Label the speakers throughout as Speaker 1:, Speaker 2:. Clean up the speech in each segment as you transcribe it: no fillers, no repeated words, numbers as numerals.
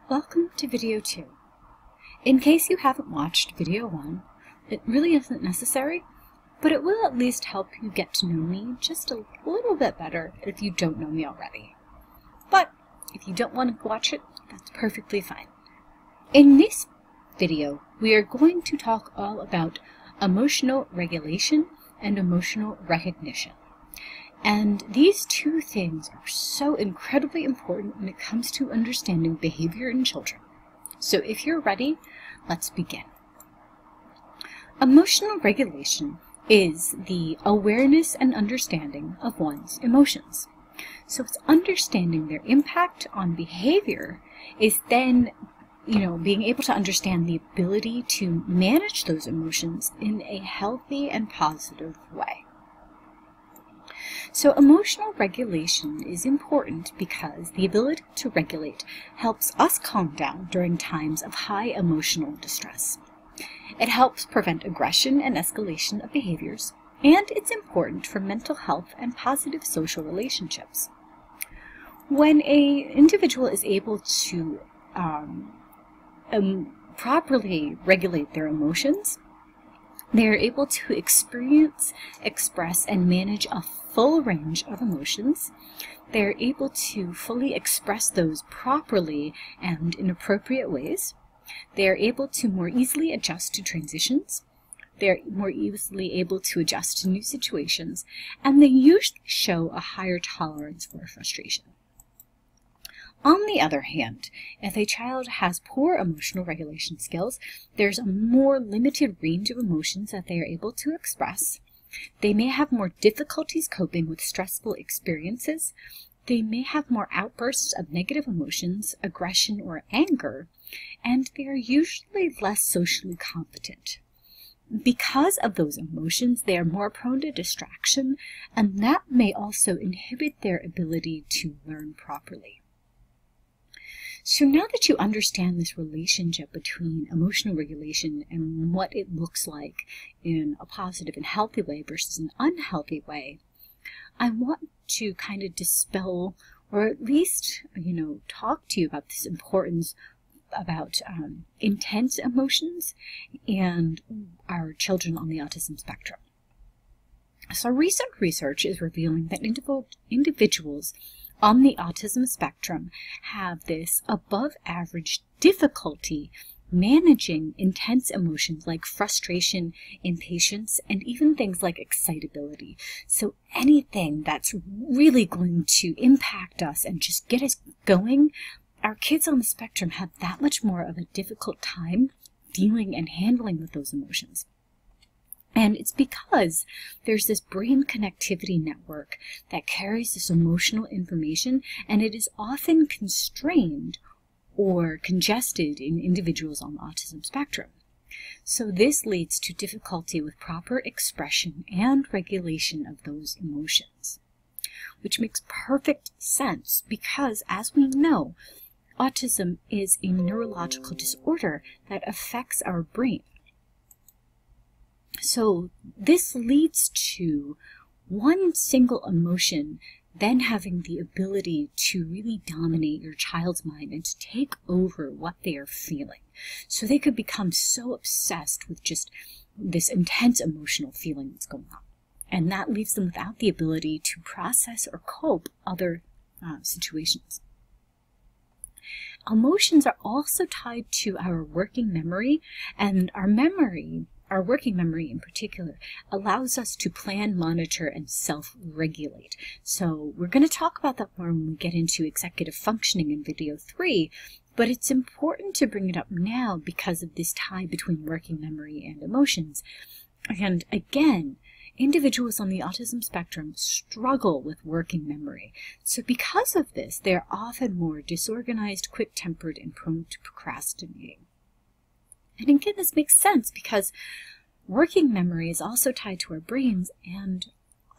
Speaker 1: Welcome to video 2. In case you haven't watched video 1, it really isn't necessary, but it will at least help you get to know me just a little bit better if you don't know me already. But if you don't want to watch it, that's perfectly fine. In this video, we are going to talk all about emotional regulation and emotional recognition. And these two things are so incredibly important when it comes to understanding behavior in children. So if you're ready, let's begin. Emotional regulation is the awareness and understanding of one's emotions. So it's understanding their impact on behavior is then, being able to understand the ability to manage those emotions in a healthy and positive way. So emotional regulation is important because the ability to regulate helps us calm down during times of high emotional distress. It helps prevent aggression and escalation of behaviors, and it's important for mental health and positive social relationships. When an individual is able to properly regulate their emotions, they are able to experience, express, and manage a full range of emotions. They are able to fully express those properly and in appropriate ways. They are able to more easily adjust to transitions. They are more easily able to adjust to new situations, and they usually show a higher tolerance for frustration. On the other hand, if a child has poor emotional regulation skills, there's a more limited range of emotions that they are able to express. They may have more difficulties coping with stressful experiences. They may have more outbursts of negative emotions, aggression, or anger, and they are usually less socially competent. Because of those emotions, they are more prone to distraction, and that may also inhibit their ability to learn properly. So now that you understand this relationship between emotional regulation and what it looks like in a positive and healthy way versus an unhealthy way, I want to kind of dispel, or at least, talk to you about this importance about intense emotions and our children on the autism spectrum. So recent research is revealing that individuals on the autism spectrum have this above average difficulty managing intense emotions like frustration, impatience, and even things like excitability. So anything that's really going to impact us and just get us going, our kids on the spectrum have that much more of a difficult time dealing and handling with those emotions. And it's because there's this brain connectivity network that carries this emotional information, and it is often constrained or congested in individuals on the autism spectrum. So this leads to difficulty with proper expression and regulation of those emotions, which makes perfect sense because, as we know, autism is a neurological disorder that affects our brain. So this leads to one single emotion then having the ability to really dominate your child's mind and to take over what they are feeling. So they could become so obsessed with just this intense emotional feeling that's going on. And that leaves them without the ability to process or cope other situations. Emotions are also tied to our working memory, and our working memory in particular, allows us to plan, monitor, and self-regulate. So we're going to talk about that more when we get into executive functioning in video 3, but it's important to bring it up now because of this tie between working memory and emotions. And again, individuals on the autism spectrum struggle with working memory. So because of this, they're often more disorganized, quick-tempered, and prone to procrastinating. And again, this makes sense because working memory is also tied to our brains, and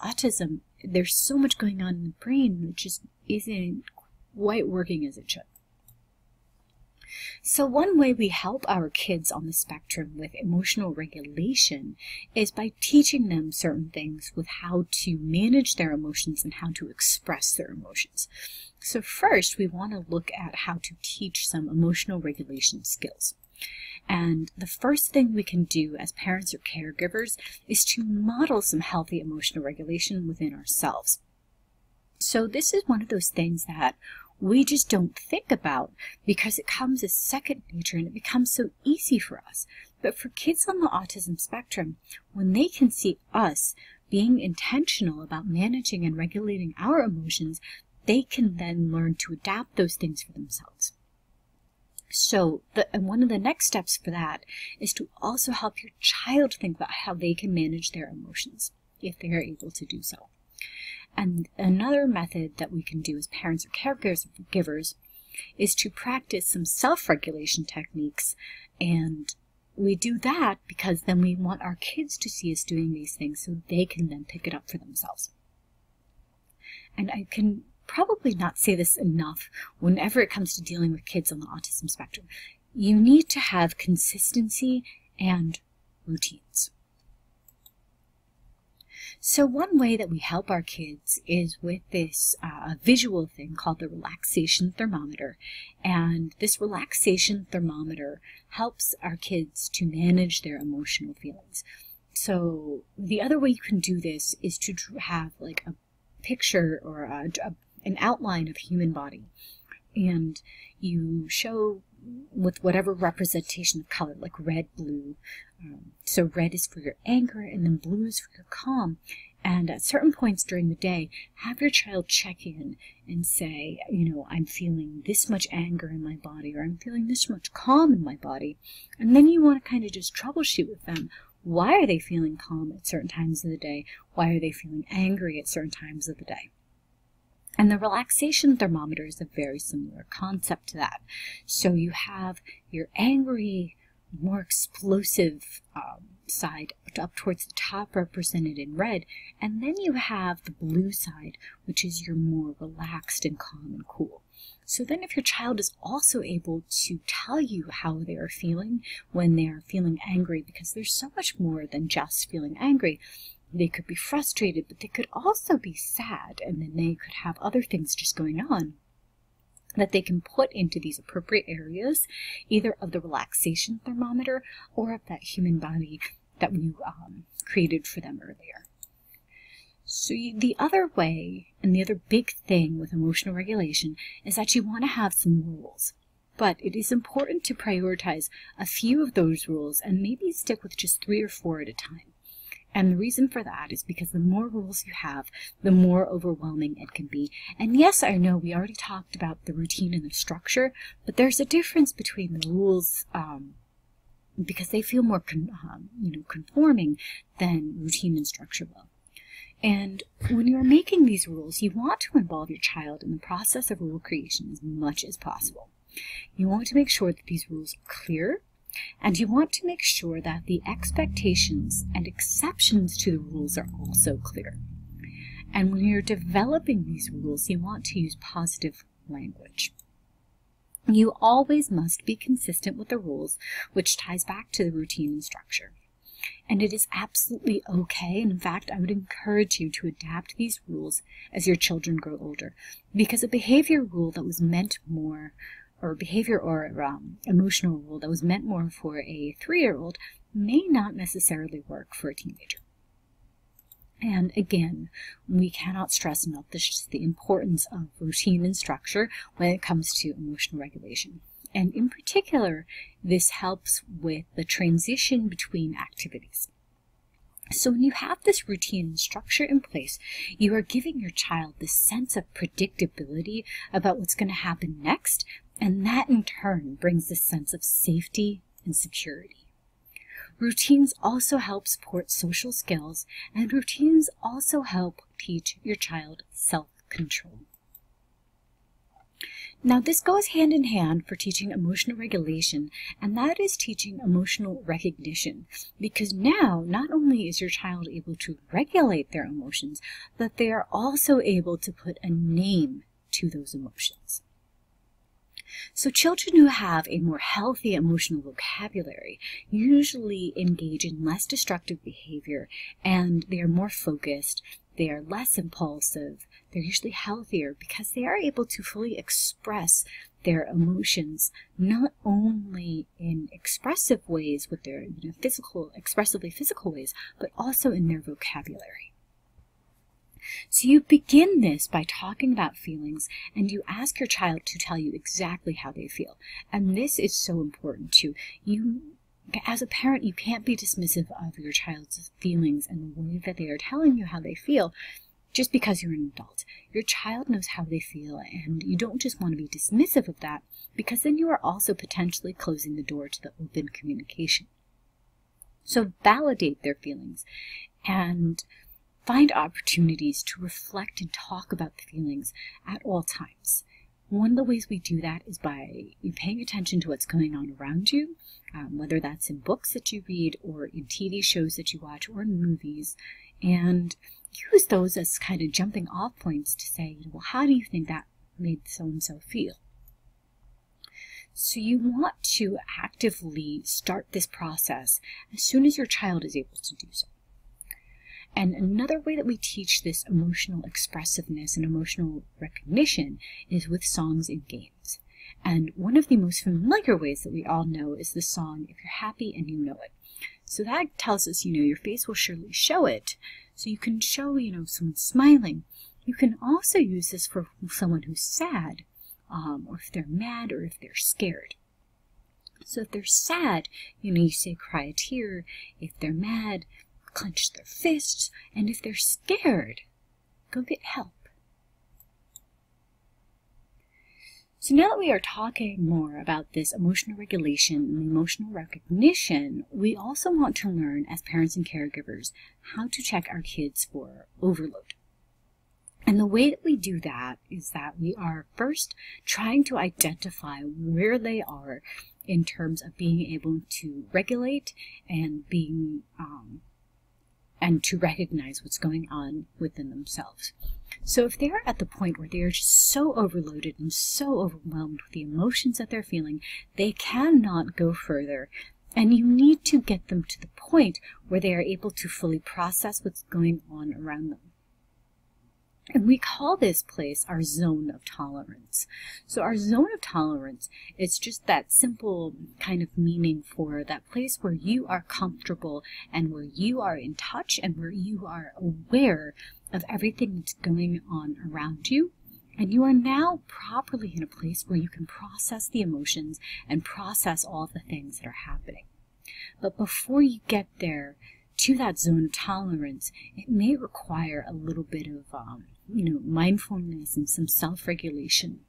Speaker 1: autism, there's so much going on in the brain that just isn't quite working as it should. So one way we help our kids on the spectrum with emotional regulation is by teaching them certain things with how to manage their emotions and how to express their emotions. So first, we want to look at how to teach some emotional regulation skills. And the first thing we can do as parents or caregivers is to model some healthy emotional regulation within ourselves. So this is one of those things that we just don't think about because it comes as second nature and it becomes so easy for us. But for kids on the autism spectrum, when they can see us being intentional about managing and regulating our emotions, they can then learn to adapt those things for themselves. So one of the next steps for that is to also help your child think about how they can manage their emotions, if they are able to do so. And another method that we can do as parents or caregivers is to practice some self-regulation techniques. And we do that because then we want our kids to see us doing these things so they can then pick it up for themselves. And I can probably not say this enough whenever it comes to dealing with kids on the autism spectrum. You need to have consistency and routines. So one way that we help our kids is with this visual thing called the relaxation thermometer. And this relaxation thermometer helps our kids to manage their emotional feelings. So the other way you can do this is to have like a picture or an outline of a human body. And you show with whatever representation of color, like red, blue. So red is for your anger, and then blue is for your calm. And at certain points during the day, have your child check in and say, I'm feeling this much anger in my body, or I'm feeling this much calm in my body. And then you want to kind of just troubleshoot with them. Why are they feeling calm at certain times of the day? Why are they feeling angry at certain times of the day? And the relaxation thermometer is a very similar concept to that. So you have your angry, more explosive side up towards the top represented in red, and then you have the blue side, which is your more relaxed and calm and cool. So then if your child is also able to tell you how they are feeling when they are feeling angry, because there's so much more than just feeling angry. They could be frustrated, but they could also be sad, and then they could have other things just going on that they can put into these appropriate areas, either of the relaxation thermometer or of that human body that we created for them earlier. So the other way, and the other big thing with emotional regulation, is that you want to have some rules. But it is important to prioritize a few of those rules and maybe stick with just 3 or 4 at a time. And the reason for that is because the more rules you have, the more overwhelming it can be. And yes, I know we already talked about the routine and the structure, but there's a difference between the rules because they feel more conforming than routine and structure will. And when you're making these rules, you want to involve your child in the process of rule creation as much as possible. You want to make sure that these rules are clear, and you want to make sure that the expectations and exceptions to the rules are also clear. And when you're developing these rules, you want to use positive language. You always must be consistent with the rules, which ties back to the routine and structure. And it is absolutely okay, and in fact, I would encourage you to adapt these rules as your children grow older, because a behavior rule that was meant more or behavior or emotional rule that was meant more for a 3-year-old may not necessarily work for a teenager. And again, we cannot stress enough the importance of routine and structure when it comes to emotional regulation. And in particular, this helps with the transition between activities. So when you have this routine and structure in place, you are giving your child this sense of predictability about what's going to happen next, and that in turn brings this sense of safety and security. Routines also help support social skills, and routines also help teach your child self-control. Now, this goes hand in hand for teaching emotional regulation, and that is teaching emotional recognition, because now not only is your child able to regulate their emotions, but they are also able to put a name to those emotions. So children who have a more healthy emotional vocabulary usually engage in less destructive behavior, and they are more focused, they are less impulsive, they're usually healthier because they are able to fully express their emotions, not only in expressive ways with their expressively physical ways, but also in their vocabulary. So you begin this by talking about feelings, and you ask your child to tell you exactly how they feel. And this is so important too. As a parent, you can't be dismissive of your child's feelings and the way that they are telling you how they feel just because you're an adult. Your child knows how they feel, and you don't just want to be dismissive of that, because then you are also potentially closing the door to the open communication. So validate their feelings and find opportunities to reflect and talk about the feelings at all times. One of the ways we do that is by paying attention to what's going on around you, whether that's in books that you read or in TV shows that you watch or in movies, and use those as kind of jumping off points to say, well, how do you think that made so-and-so feel? So you want to actively start this process as soon as your child is able to do so. And another way that we teach this emotional expressiveness and emotional recognition is with songs and games. And one of the most familiar ways that we all know is the song, If You're Happy and You Know It. So that tells us, your face will surely show it. So you can show, someone smiling. You can also use this for someone who's sad, or if they're mad, or if they're scared. So if they're sad, you say cry a tear. If they're mad, clench their fists, and if they're scared, go get help. So now that we are talking more about this emotional regulation and emotional recognition, we also want to learn as parents and caregivers how to check our kids for overload. And the way that we do that is that we are first trying to identify where they are in terms of being able to regulate and and to recognize what's going on within themselves. So if they're at the point where they are just so overloaded and so overwhelmed with the emotions that they're feeling, they cannot go further. And you need to get them to the point where they are able to fully process what's going on around them. And we call this place our zone of tolerance. So our zone of tolerance is just that simple kind of meaning for that place where you are comfortable and where you are in touch and where you are aware of everything that's going on around you. And you are now properly in a place where you can process the emotions and process all of the things that are happening. But before you get there to that zone of tolerance, it may require a little bit of mindfulness and some self-regulation.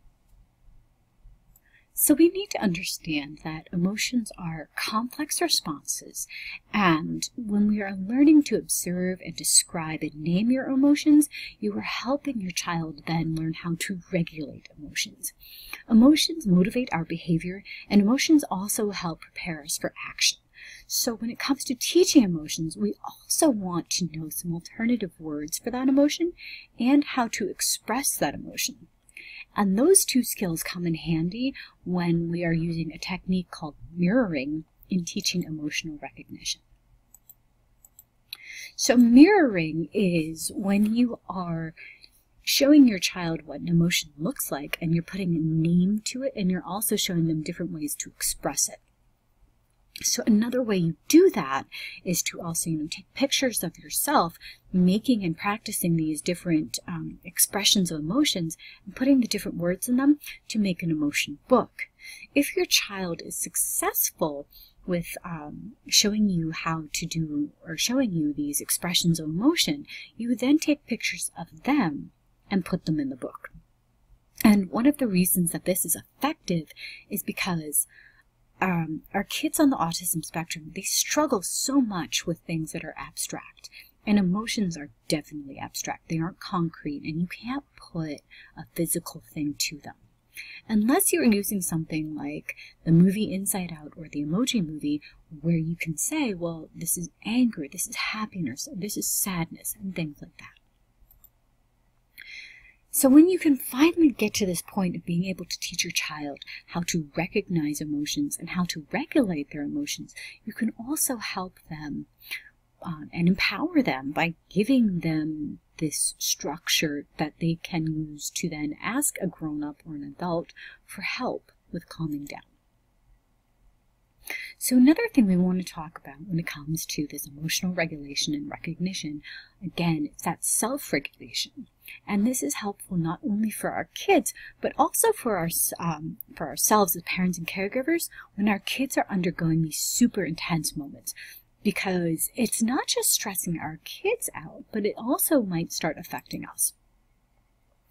Speaker 1: So we need to understand that emotions are complex responses, and when we are learning to observe and describe and name your emotions, you are helping your child then learn how to regulate emotions. Emotions motivate our behavior, and emotions also help prepare us for action. So when it comes to teaching emotions, we also want to know some alternative words for that emotion and how to express that emotion. And those two skills come in handy when we are using a technique called mirroring in teaching emotional recognition. So mirroring is when you are showing your child what an emotion looks like and you're putting a name to it, and you're also showing them different ways to express it. So another way you do that is to also take pictures of yourself making and practicing these different expressions of emotions and putting the different words in them to make an emotion book. If your child is successful with showing you how to do or showing you these expressions of emotion, you then take pictures of them and put them in the book. And one of the reasons that this is effective is because our kids on the autism spectrum, they struggle so much with things that are abstract. And emotions are definitely abstract. They aren't concrete, and you can't put a physical thing to them. Unless you're using something like the movie Inside Out or the Emoji Movie, where you can say, well, this is anger, this is happiness, this is sadness, and things like that. So when you can finally get to this point of being able to teach your child how to recognize emotions and how to regulate their emotions, you can also help them and empower them by giving them this structure that they can use to then ask a grown-up or an adult for help with calming down. So another thing we want to talk about when it comes to this emotional regulation and recognition, again, it's that self-regulation. And this is helpful not only for our kids, but also for ourselves as parents and caregivers when our kids are undergoing these super intense moments. Because it's not just stressing our kids out, but it also might start affecting us.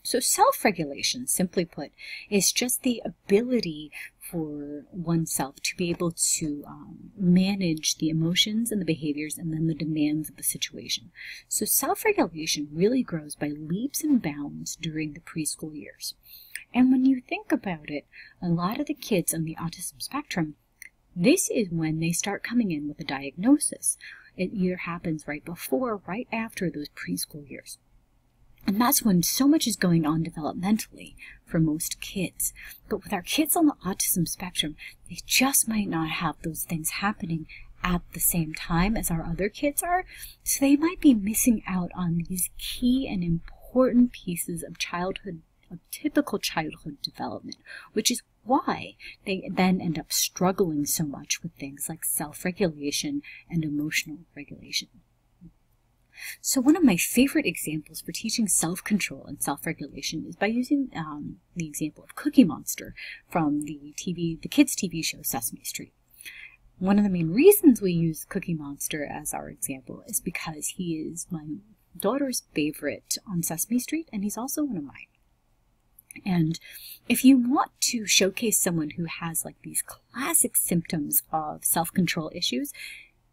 Speaker 1: So self-regulation, simply put, is just the ability for oneself to be able to manage the emotions and the behaviors and then the demands of the situation. So self-regulation really grows by leaps and bounds during the preschool years. And when you think about it, a lot of the kids on the autism spectrum, this is when they start coming in with a diagnosis. It either happens right before or right after those preschool years. And that's when so much is going on developmentally for most kids. But with our kids on the autism spectrum, they just might not have those things happening at the same time as our other kids are. So they might be missing out on these key and important pieces of childhood, of typical childhood development, which is why they then end up struggling so much with things like self-regulation and emotional regulation. So one of my favorite examples for teaching self-control and self-regulation is by using the example of Cookie Monster from the kids' TV show Sesame Street. One of the main reasons we use Cookie Monster as our example is because he is my daughter's favorite on Sesame Street, and he's also one of mine. And if you want to showcase someone who has like these classic symptoms of self-control issues,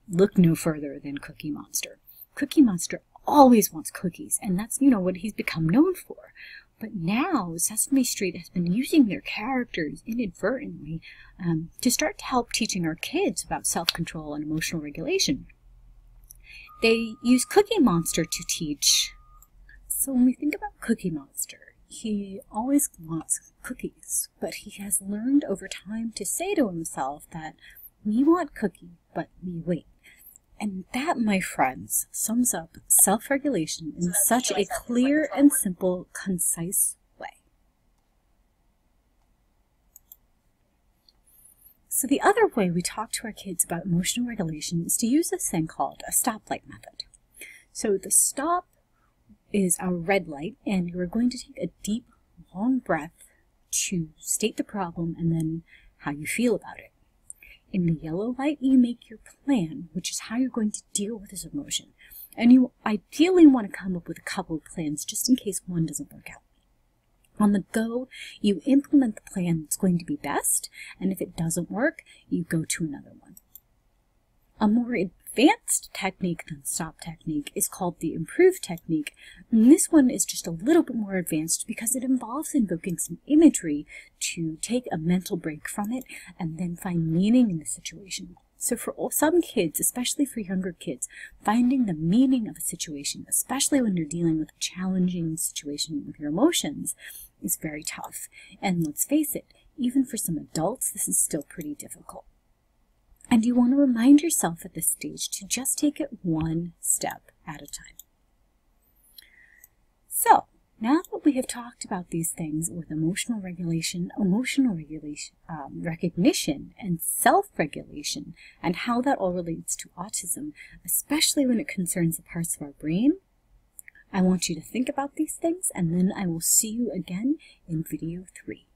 Speaker 1: look no further than Cookie Monster. Cookie Monster always wants cookies, and that's, what he's become known for. But now Sesame Street has been using their characters inadvertently to start to help teaching our kids about self-control and emotional regulation. They use Cookie Monster to teach. So when we think about Cookie Monster, he always wants cookies, but he has learned over time to say to himself that we want cookie, but we wait. And that, my friends, sums up self-regulation in such a clear and simple, concise way. So the other way we talk to our kids about emotional regulation is to use this thing called a stoplight method. So the stop is our red light, and you're going to take a deep, long breath to state the problem and then how you feel about it. In the yellow light, you make your plan, which is how you're going to deal with this emotion. And you ideally want to come up with a couple of plans just in case one doesn't work out. On the go, you implement the plan that's going to be best, and if it doesn't work, you go to another one. A more advanced technique than stop technique is called the improve technique, and this one is just a little bit more advanced because it involves invoking some imagery to take a mental break from it and then find meaning in the situation. So for some kids, especially for younger kids, finding the meaning of a situation, especially when you're dealing with a challenging situation with your emotions, is very tough. And let's face it, even for some adults, this is still pretty difficult. And you want to remind yourself at this stage to just take it one step at a time. So, now that we have talked about these things with emotional regulation, recognition, and self-regulation, and how that all relates to autism, especially when it concerns the parts of our brain, I want you to think about these things, and then I will see you again in video 3.